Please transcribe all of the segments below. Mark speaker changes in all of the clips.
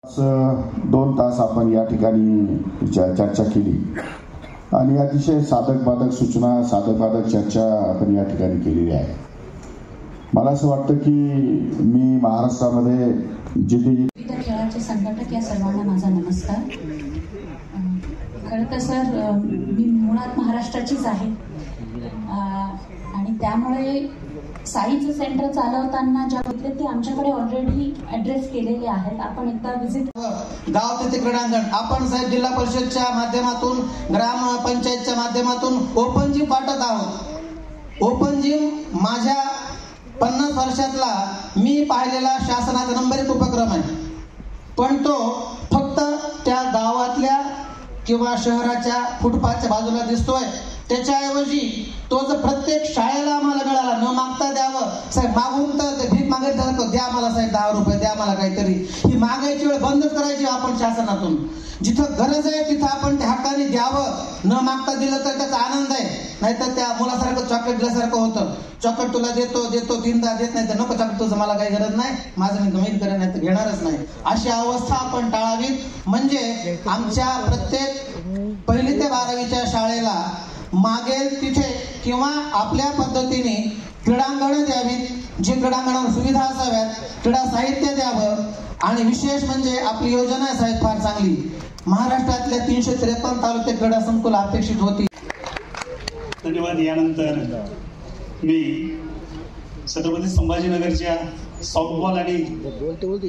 Speaker 1: 2 तास आपण या ठिकाणी चर्चा केली आणि अतिशय साधक बाधक सूचना साधक बाधक चर्चा आपण या ठिकाणी केलेली आहे। मला असं वाटतं की मी महाराष्ट्रामध्ये
Speaker 2: विविध खेळाचे संघटक या सर्वांना माझा नमस्कार। खरं तर सर मी मुळात महाराष्ट्राचीच आहे आणि त्यामुळे साईचं सेंटर चालवताना ज्या होते ते आमच्याकडे ऑलरेडी ॲड्रेस केलेले आहेत। आपण एकदा विजिट
Speaker 3: गाव तेथे क्रीडांगण आपण साहेब जिल्हा परिषदच्या माध्यमातून ग्राम पंचायतच्या माध्यमातून ओपन जिम वाटत आहोत। ओपन जिम माझ्या 50 वर्षातला मी पाहिलेला शासनाचा नंबर 1 उपक्रम आहे, पण तो फक्त त्या गावातल्या किंवा शहराच्या फुटपाथच्या बाजूला दिसतोय। त्याच्याऐवजी तो जर प्रत्येक शाळेला आम्हाला मिळाला न मागता द्यावं साहेब, मागून तर भीक मागायचं द्या मला साहेब 10 रुपये द्या मला काहीतरी, ही मागायची वेळ बंदच करायची आपण शासनातून। जिथं गरज आहे तिथं आपण त्या हक्काने द्यावं, न मागता दिलं तर त्याचा आनंद आहे, नाहीतर त्या मुलासारखं चॉकलेट दिल्यासारखं होतं। चॉकलेट तुला देतो 3दा देत नाही तर नको चॉकलेट, तुझं मला काही गरज नाही, माझं मी कमीत करेन नाही तर घेणारच नाही। अशी अवस्था आपण टाळावीत, म्हणजे आमच्या प्रत्येक 1ली ते 12वीच्या शाळेला मागेल तिथे किंवा आपल्या पद्धतीने क्रीडांगण द्यावीत, जे क्रीडांगणावर सुविधा असाव्यात, क्रीडा साहित्य द्यावं। आणि विशेष म्हणजे आपली योजना आहे साहेब फार चांगली, महाराष्ट्रातल्या 353 तालुक्यात क्रीडा संकुल अपेक्षित होती।
Speaker 4: धन्यवाद। यानंतर मी छत्रपती संभाजीनगरच्या सॉफ्टबॉल आणि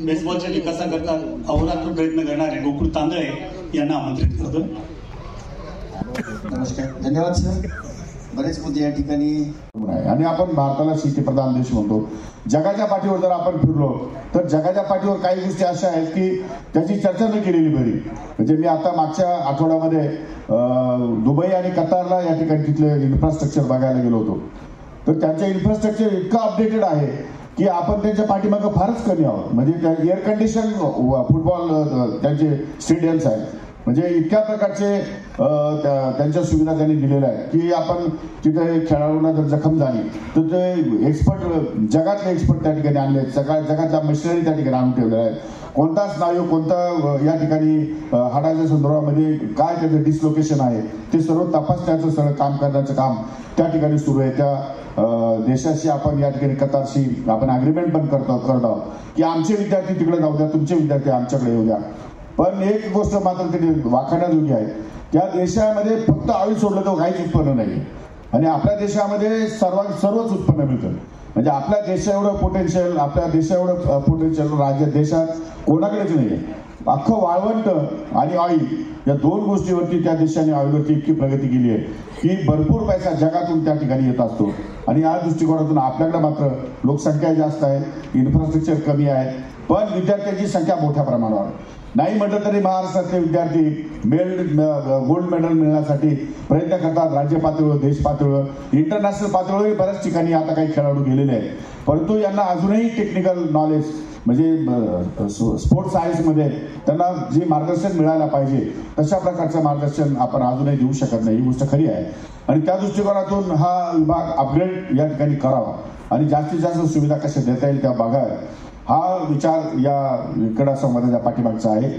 Speaker 4: बेसबॉलच्या विकासाकरता अहोरात्र प्रयत्न करणारे गोकुळ तांदळे यांना आमंत्रित करतो।
Speaker 5: नमस्कार, धन्यवाद सर। बरेच मुद्दे या ठिकाणी
Speaker 1: आणि आपण भारताला शेतीप्रधान देश म्हणतो। जगाच्या पाठीवर जर आपण फिरलो तर जगाच्या पाठीवर काही गोष्टी अशा आहेत की त्याची चर्चा न केलेली बरी। म्हणजे मी आता मागच्या आठवड्यामध्ये दुबई आणि कतारला या ठिकाणी तिथले इन्फ्रास्ट्रक्चर बघायला गेलो होतो, तर त्यांचं इन्फ्रास्ट्रक्चर इतकं अपडेटेड आहे की आपण त्यांच्या पाठीमागं फारच कमी आहोत। म्हणजे एअर कंडिशन फुटबॉल त्यांचे स्टेडियम्स आहेत, म्हणजे इतक्या प्रकारचे त्यांच्या सुविधा त्यांनी दिलेल्या आहेत की आपण तिथे खेळाडूंना जर जखम झाली तर ते एक्सपर्ट, जगातले एक्सपर्ट त्या ठिकाणी आणले आहेत, जगातल्या मशिनरी त्या ठिकाणी आणून ठेवलेल्या आहेत। कोणता स्नायू कोणता या ठिकाणी हाडाच्या संदर्भामध्ये काय त्याचं डिसलोकेशन आहे ते सर्व तपासण्याचं सगळं काम करण्याचं काम त्या ठिकाणी सुरू आहे। त्या देशाशी आपण या ठिकाणी कतारशी आपण अग्रीमेंट पण करत आहोत की आमचे विद्यार्थी तिकडे जाऊ द्या, तुमचे विद्यार्थी आमच्याकडे येऊ द्या। पण एक गोष्ट मात्र तिथे वाखाणण्याजोगी आहे, त्या देशामध्ये फक्त ऑइल सोडलं तर काहीच उत्पन्न नाही आणि आपल्या देशामध्ये सर्वच उत्पन्न मिळतं। म्हणजे आपल्या देशा एवढं पोटेन्शियल, आपल्या देशा एवढं पोटेन्शियल देशात कोणाकडेच नाही आहे। अख्खं वाळवंट आणि ऑइल या 2 गोष्टीवरती त्या देशाने ऑइलवरती इतकी प्रगती केली आहे की भरपूर पैसा जगातून त्या ठिकाणी येत असतो। आणि या दृष्टिकोनातून आपल्याकडे मात्र लोकसंख्या जास्त आहे, इन्फ्रास्ट्रक्चर कमी आहे, पण विद्यार्थ्यांची संख्या मोठ्या प्रमाणावर आहे। नाही म्हटलं तरी महाराष्ट्रातले विद्यार्थी गोल्ड मेडल मिळण्यासाठी प्रयत्न करतात, राज्य पातळीवर, देश पातळीवर, इंटरनॅशनल पातळीवर बऱ्याच ठिकाणी आता काही खेळाडू गेलेले आहेत। परंतु यांना अजूनही टेक्निकल नॉलेज म्हणजे स्पोर्ट्स सायन्समध्ये त्यांना जे मार्गदर्शन मिळायला पाहिजे तशा प्रकारचं मार्गदर्शन आपण अजूनही देऊ शकत नाही, ही गोष्ट खरी आहे। आणि त्या दृष्टिकोनातून हा विभाग अपग्रेड या ठिकाणी करावा आणि जास्तीत जास्त सुविधा कशा देता येईल त्या बघाव्या, हा विचार या क्रीडा संवादाच्या पाठीमागचा आहे।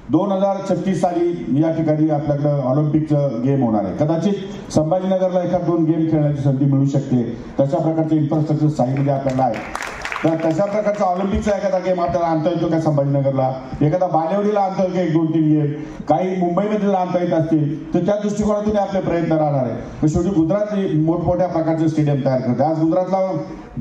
Speaker 1: 2036 साली या ठिकाणी आपल्याकडं ऑलिम्पिकचं गेम होणार आहे। कदाचित संभाजीनगरला एखाद 2 गेम खेळण्याची संधी मिळू शकते, तशा प्रकारचे इन्फ्रास्ट्रक्चर साईमध्ये आपल्याला आहे। तर तशा प्रकारचा ऑलिम्पिकचा एखादा गेम आपल्याला आणता येतो का संभाजीनगरला, एखादा बालेवाडीला आणता येईल 1-2-3 गेम, काही मुंबईमध्ये आणता येत असतील तर त्या दृष्टिकोनातून आपले प्रयत्न राहणार आहे। तर शेवटी गुजरात मोठमोठ्या प्रकारचे स्टेडियम तयार करते। आज गुजरातला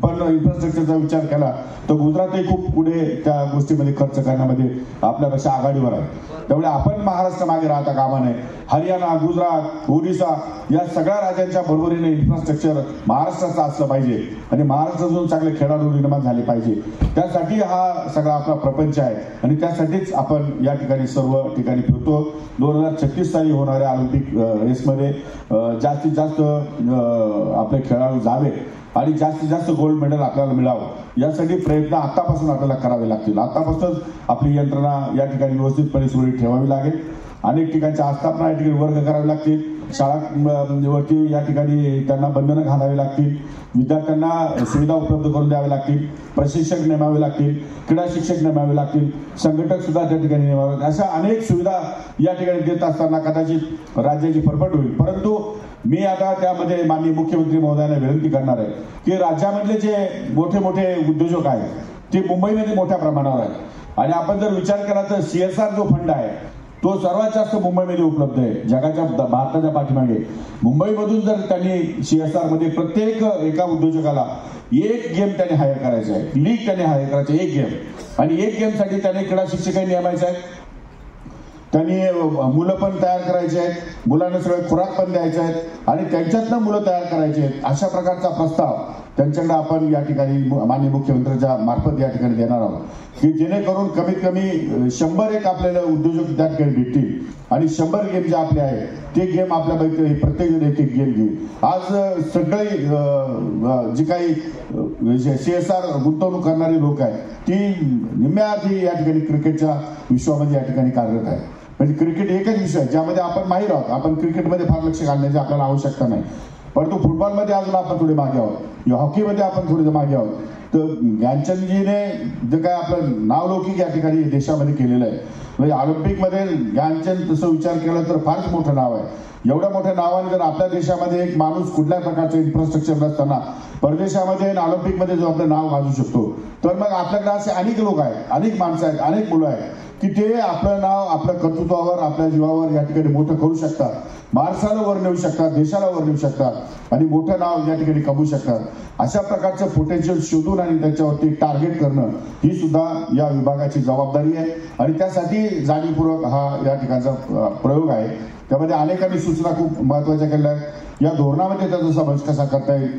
Speaker 1: पण इन्फ्रास्ट्रक्चरचा विचार केला तर गुजरातही खूप पुढे त्या गोष्टीमध्ये खर्च करण्यामध्ये आपल्यापेक्षा आघाडीवर आहे। त्यामुळे आपण महाराष्ट्र मागे राहता कामा नये। हरियाणा, गुजरात, ओरिसा या सगळ्या राज्यांच्या बरोबरीने इन्फ्रास्ट्रक्चर महाराष्ट्राचं असलं पाहिजे आणि महाराष्ट्रातून चांगले खेळाडू निर्माण झाले पाहिजे। त्यासाठी हा सगळा आपला प्रपंच आहे आणि त्यासाठीच आपण या ठिकाणी सर्व ठिकाणी फिरतो। 2036 साली होणाऱ्या ऑलिम्पिक रेसमध्ये जास्तीत जास्त आपले खेळाडू जावे आणि जास्तीत जास्त गोल्ड मेडल आपल्याला मिळावं यासाठी प्रयत्न आतापासून आपल्याला करावे लागतील. आतापासूनच आपली यंत्रणा या ठिकाणी व्यवस्थितपणे सुरळीत ठेवावी लागेल. अनेक ठिकाणच्या आस्थापना या ठिकाणी वर्ग करावे लागतील. शाळांवरती या ठिकाणी त्यांना बंधनं घालावी लागतील. विद्यार्थ्यांना सुविधा उपलब्ध करून द्यावे लागतील. प्रशिक्षक नेमावे लागतील. क्रीडा शिक्षक नेमावे लागतील. संघटक सुद्धा त्या ठिकाणी नेमावे लागतील. अशा अनेक सुविधा या ठिकाणी देत असताना कदाचित राज्याची फरफट होईल. परंतु मी आता त्यामध्ये माननीय मुख्यमंत्री महोदयांना विनंती करणार आहे की राज्यामधले जे मोठे मोठे उद्योजक आहेत ते मुंबईमध्ये मोठ्या प्रमाणावर आहेत. आणि आपण जर विचार केला तर CSR जो फंड आहे तो सर्वात जास्त मुंबईमध्ये उपलब्ध आहे. जगाच्या भारताच्या पाठीमागे मुंबईमधून जर त्यांनी CSR मध्ये प्रत्येक एका उद्योजकाला एक गेम त्याने हायर करायचा आहे, लीग त्याने हायर करायचं एक गेम, आणि एक गेमसाठी त्याने क्रीडा शिक्षकही नियमायचे आहेत. त्यांनी मुलं पण तयार करायचे आहेत, मुलांना सगळे खुराक पण द्यायचे आहेत आणि त्यांच्यातनं मुलं तयार करायचे आहेत. अशा प्रकारचा प्रस्ताव त्यांच्याकडे आपण या ठिकाणी माननीय मुख्यमंत्र्यांच्या मार्फत या ठिकाणी देणार आहोत की जेणेकरून कमीत कमी 100 आपल्याला उद्योजक त्या ठिकाणी भेटतील आणि 100 गेम जे आपले आहेत ते गेम आपल्यापैकी प्रत्येक जण एक एक गेम घेईल. आज सगळे जी काही CSR गुंतवणूक करणारी लोक आहेत ती निम्म्याआधी या ठिकाणी क्रिकेटच्या विश्वामध्ये या ठिकाणी कार्यरत आहे. म्हणजे क्रिकेट एकच विषय ज्यामध्ये आपण माहीर आहोत. आपण क्रिकेटमध्ये फार लक्ष घालण्याची आपल्याला आवश्यकता नाही. परंतु फुटबॉलमध्ये अजून आपण थोडे मागे आहोत, हॉकीमध्ये आपण थोडे मागे आहोत. तर ध्यानचंदजीने जे काय आपलं नावलौकिक या ठिकाणी देशामध्ये केलेलं आहे, म्हणजे ऑलिम्पिकमध्ये ध्यानचंद तसं विचार केला तर फारच मोठं नाव आहे. एवढ्या मोठ्या नावाने जर आपल्या देशामध्ये एक माणूस कुठल्याही प्रकारचं इन्फ्रास्ट्रक्चर नसताना परदेशामध्ये ऑलिम्पिकमध्ये जो आपलं नाव गाजू शकतो, तर मग आपल्याकडे असे अनेक लोक आहेत, अनेक माणसं आहेत, अनेक मुलं आहेत की ते आपलं नाव आपल्या कर्तृत्वावर आपल्या जीवावर या ठिकाणी मोठं करू शकतात. महाराष्ट्राला वर नेऊ शकतात, देशाला वर नेऊ शकतात आणि मोठं नाव या ठिकाणी कमवू शकतात. अशा प्रकारचं पोटेन्शियल शोधून आणि त्याच्यावरती टार्गेट करणं ही सुद्धा या विभागाची जबाबदारी आहे आणि त्यासाठी जाणीवपूर्वक हा या ठिकाणचा प्रयोग आहे. त्यामध्ये अनेकांनी सूचना खूप महत्वाच्या केल्या आहेत. या धोरणामध्ये त्याचा समावेश कसा करता येईल